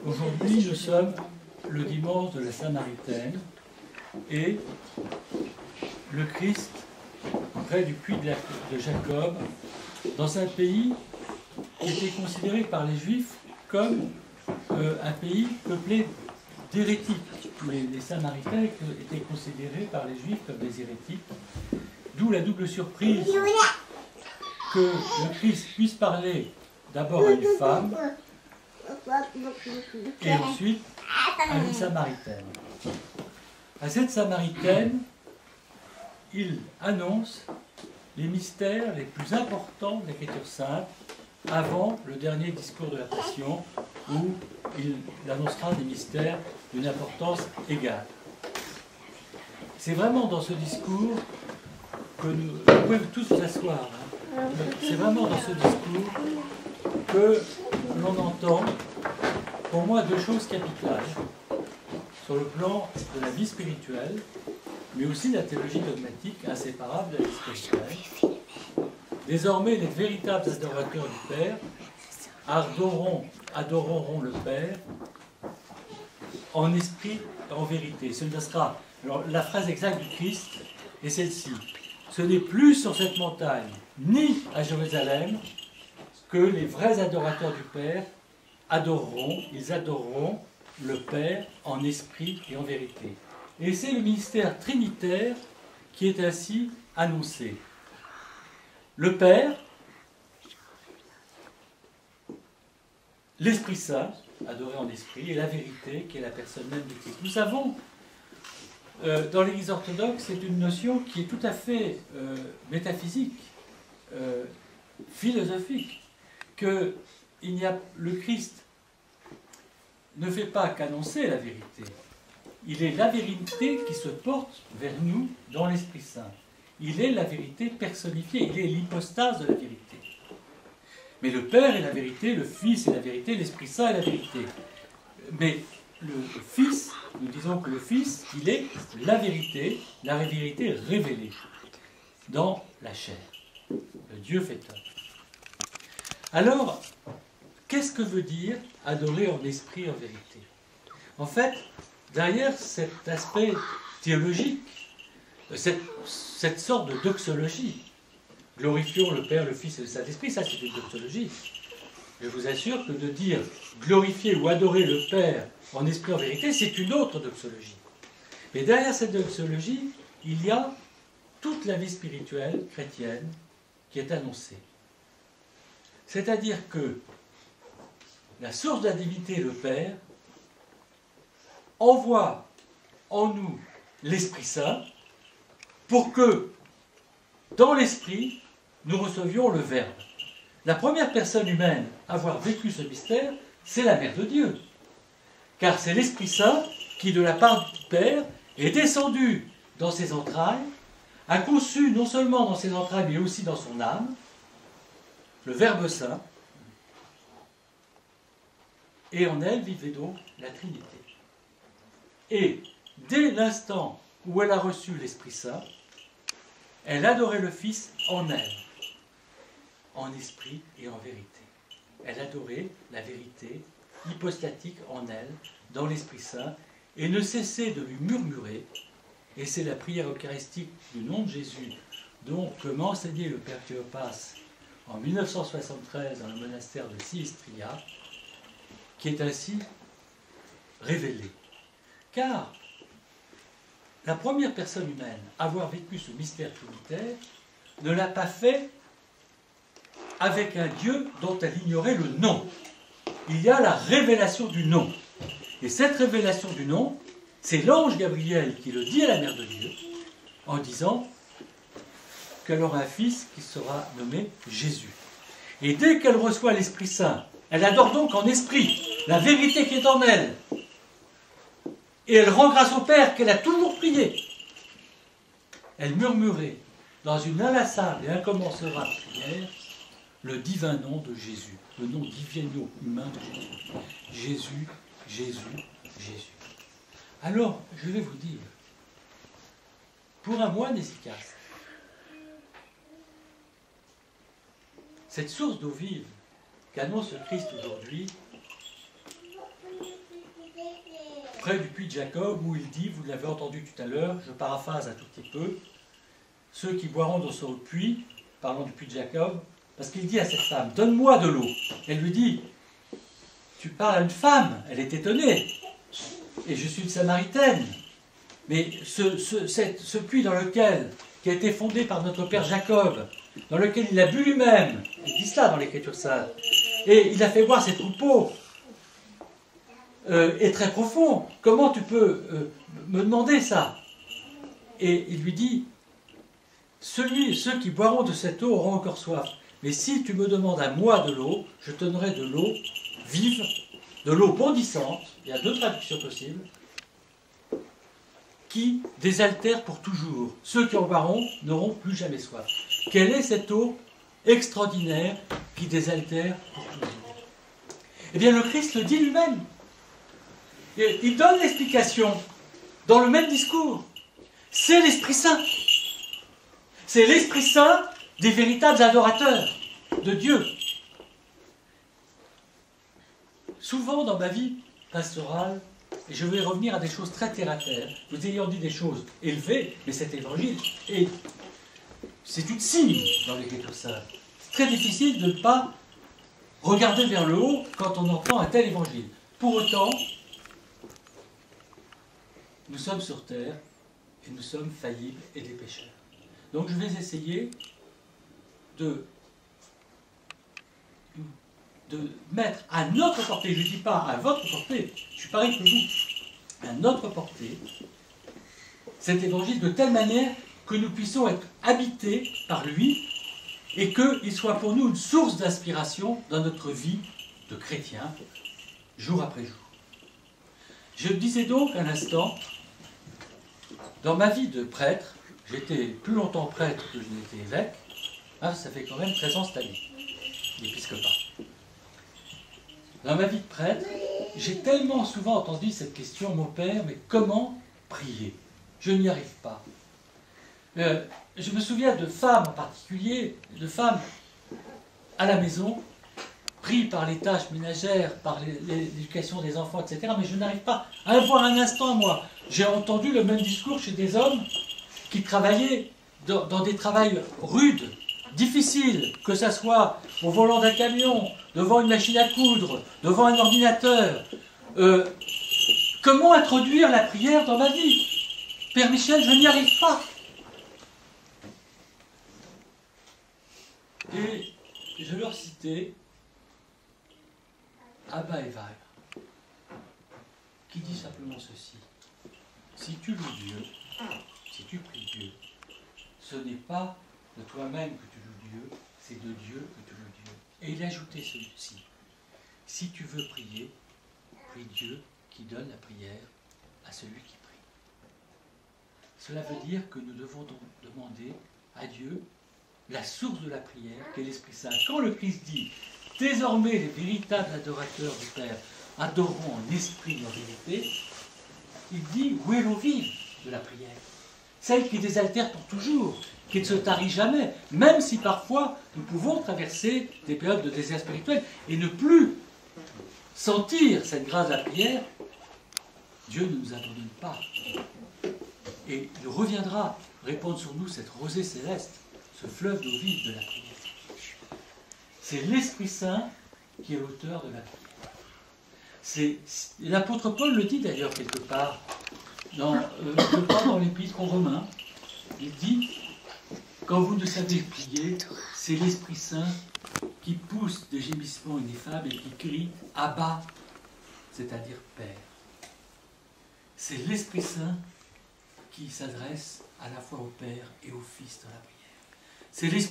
Aujourd'hui, nous sommes le dimanche de la Samaritaine et le Christ, près du puits de Jacob, dans un pays qui était considéré par les Juifs comme un pays peuplé d'hérétiques. Les Samaritains étaient considérés par les Juifs comme des hérétiques, d'où la double surprise que le Christ puisse parler d'abord à une femme et ensuite à une Samaritaine. À cette Samaritaine, il annonce les mystères les plus importants de l'Écriture sainte avant le dernier discours de la Passion, où il annoncera des mystères d'une importance égale. C'est vraiment dans ce discours que vous pouvez tous vous asseoir, hein. C'est vraiment dans ce discours que l'on entend, pour moi, deux choses capitales sur le plan de la vie spirituelle, mais aussi de la théologie dogmatique inséparable de la vie spirituelle. Désormais, les véritables adorateurs du Père adoreront le Père en esprit et en vérité. Ce sera, alors, la phrase exacte du Christ est celle-ci. Ce n'est plus sur cette montagne, ni à Jérusalem, que les vrais adorateurs du Père ils adoreront le Père en esprit et en vérité. Et c'est le mystère trinitaire qui est ainsi annoncé. Le Père, l'Esprit Saint, adoré en esprit, et la vérité, qui est la personne même du Christ. Nous savons, dans l'Église orthodoxe, c'est une notion qui est tout à fait métaphysique, philosophique, que le Christ ne fait pas qu'annoncer la vérité. Il est la vérité qui se porte vers nous dans l'Esprit Saint. Il est la vérité personnifiée, il est l'hypostase de la vérité. Mais le Père est la vérité, le Fils est la vérité, l'Esprit Saint est la vérité. Mais le Fils, nous disons que le Fils, il est la vérité révélée dans la chair. Le Dieu fait homme. Alors, qu'est-ce que veut dire adorer en esprit et en vérité? En fait, derrière cet aspect théologique, cette sorte de doxologie, glorifions le Père, le Fils et le Saint-Esprit, ça c'est une doxologie. Je vous assure que de dire glorifier ou adorer le Père en esprit et en vérité, c'est une autre doxologie. Mais derrière cette doxologie, il y a toute la vie spirituelle chrétienne qui est annoncée. C'est-à-dire que la source de la divinité, le Père, envoie en nous l'Esprit Saint pour que, dans l'Esprit, nous recevions le Verbe. La première personne humaine à avoir vécu ce mystère, c'est la Mère de Dieu. Car c'est l'Esprit Saint qui, de la part du Père, est descendu dans ses entrailles, a conçu non seulement dans ses entrailles, mais aussi dans son âme, le Verbe Saint, et en elle vivait donc la Trinité. Et dès l'instant où elle a reçu l'Esprit Saint, elle adorait le Fils en elle, en esprit et en vérité. Elle adorait la vérité hypostatique en elle, dans l'Esprit Saint, et ne cessait de lui murmurer, et c'est la prière eucharistique du nom de Jésus, dont m'a enseigné le Père Cléopas en 1973 dans le monastère de Silistria, qui est ainsi révélée. Car la première personne humaine à avoir vécu ce mystère trinitaire ne l'a pas fait avec un Dieu dont elle ignorait le nom. Il y a la révélation du nom. Et cette révélation du nom, c'est l'ange Gabriel qui le dit à la Mère de Dieu, en disant qu'elle aura un fils qui sera nommé Jésus. Et dès qu'elle reçoit l'Esprit Saint, elle adore donc en esprit la vérité qui est en elle. Et elle rend grâce au Père qu'elle a toujours prié. Elle murmurait dans une inlassable et incommensurable prière le divin nom de Jésus, le nom divino-humain de Jésus. Jésus, Jésus, Jésus. Alors, je vais vous dire, pour un moine efficace, cette source d'eau vive qu'annonce le Christ aujourd'hui près du puits de Jacob, où il dit, vous l'avez entendu tout à l'heure, je paraphrase un tout petit peu, ceux qui boiront dans ce puits, parlons du puits de Jacob, parce qu'il dit à cette femme, donne-moi de l'eau. Elle lui dit, tu parles à une femme, elle est étonnée, et je suis une Samaritaine. Mais ce puits qui a été fondé par notre père Jacob, dans lequel il a bu lui-même, il dit cela dans l'Écriture sainte, et il a fait boire ses troupeaux, est très profond. Comment tu peux me demander ça? Et il lui dit, ceux qui boiront de cette eau auront encore soif. Mais si tu me demandes à moi de l'eau, je te donnerai de l'eau vive, de l'eau bondissante, il y a 2 traductions possibles, qui désaltère pour toujours. Ceux qui en boiront n'auront plus jamais soif. Quelle est cette eau extraordinaire qui désaltère pour toujours? Eh bien, le Christ le dit lui-même. Il donne l'explication dans le même discours. C'est l'Esprit Saint. C'est l'Esprit Saint des véritables adorateurs de Dieu. Souvent dans ma vie pastorale, et je vais revenir à des choses très terre-à-terre, vous ayant dit des choses élevées, mais cet évangile, et c'est une signe dans l'Écriture sainte. C'est très difficile de ne pas regarder vers le haut quand on entend un tel évangile. Pour autant, nous sommes sur terre et nous sommes faillibles et des pécheurs. Donc je vais essayer de mettre à notre portée, je ne dis pas à votre portée, je suis pareil que vous, à notre portée, cet évangile de telle manière que nous puissions être habités par lui et qu'il soit pour nous une source d'inspiration dans notre vie de chrétien, jour après jour. Je disais donc un instant, dans ma vie de prêtre, j'étais plus longtemps prêtre que je n'étais évêque, hein, ça fait quand même 13 ans cette année, l'épiscopat. Dans ma vie de prêtre, j'ai tellement souvent entendu cette question, mon père, mais comment prier? Je n'y arrive pas. Je me souviens de femmes en particulier, de femmes à la maison, prises par les tâches ménagères, par l'éducation des enfants, etc. Mais je n'arrive pas à avoir un instant, moi. J'ai entendu le même discours chez des hommes qui travaillaient dans des travails rudes, difficiles, que ce soit au volant d'un camion, devant une machine à coudre, devant un ordinateur. Comment introduire la prière dans ma vie? Père Michel, je n'y arrive pas. Et je leur citais Abba Eval, qui dit simplement ceci. Si tu loues Dieu, si tu pries Dieu, ce n'est pas de toi-même que tu loues Dieu, c'est de Dieu que tu loues Dieu. Et il ajoutait ceci. Si tu veux prier, prie Dieu qui donne la prière à celui qui prie. Cela veut dire que nous devons donc demander à Dieu la source de la prière, qui est l'Esprit Saint. Quand le Christ dit « Désormais, les véritables adorateurs du Père adoreront en esprit et en vérité », il dit « Où est l'eau vive de la prière ?» Celle qui désaltère pour toujours, qui ne se tarit jamais, même si parfois nous pouvons traverser des périodes de désert spirituel et ne plus sentir cette grâce de la prière. Dieu ne nous abandonne pas. Et il reviendra répandre sur nous cette rosée céleste, ce fleuve d'eau vive de la prière. C'est l'Esprit Saint qui est l'auteur de la prière. L'apôtre Paul le dit d'ailleurs quelque part, dans l'Épître aux Romains. Il dit, quand vous ne savez prier, c'est l'Esprit Saint qui pousse des gémissements ineffables et qui crie « Abba », c'est-à-dire « Père ». C'est l'Esprit Saint qui s'adresse à la fois au Père et au Fils dans la prière. C'est l'Esprit